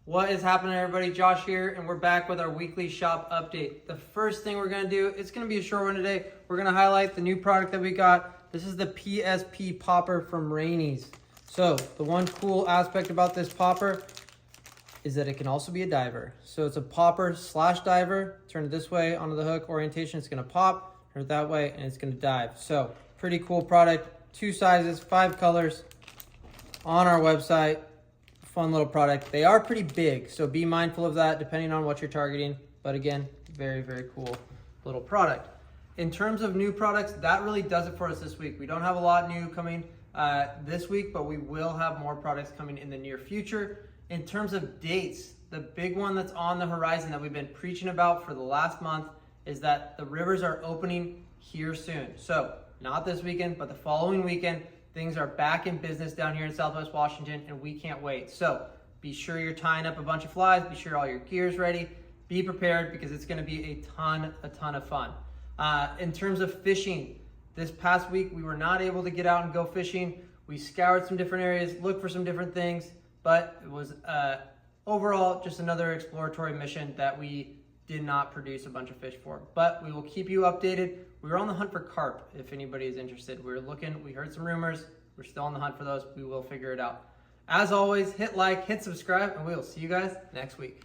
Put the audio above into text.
What is happening, everybody? Josh here, and we're back with our weekly shop update. The first thing we're going to do, it's going to be a short one today. We're going to highlight the new product that we got. This is the PSP popper from Rainey's. So the one cool aspect about this popper is that it can also be a diver. So it's a popper slash diver. Turn it this way onto the hook orientation. It's going to pop, turn it that way, and it's going to dive. So pretty cool product. 2 sizes, 5 colors on our website. Fun little product. They are pretty big, so be mindful of that depending on what you're targeting. But again, very, very cool little product. In terms of new products, that really does it for us this week. We don't have a lot new coming this week, but we will have more products coming in the near future. In terms of dates, the big one that's on the horizon that we've been preaching about for the last month is that the rivers are opening here soon. So not this weekend, but the following weekend. Things are back in business down here in Southwest Washington, and we can't wait. So be sure you're tying up a bunch of flies. Be sure all your gear's ready. Be prepared because it's going to be a ton of fun. In terms of fishing, this past week we were not able to get out and go fishing. We scoured some different areas, looked for some different things, but it was overall just another exploratory mission that we did not produce a bunch of fish for. But we will keep you updated. We were on the hunt for carp, if anybody is interested. We were looking, we heard some rumors. We're still on the hunt for those. We will figure it out. As always, hit like, hit subscribe, and we will see you guys next week.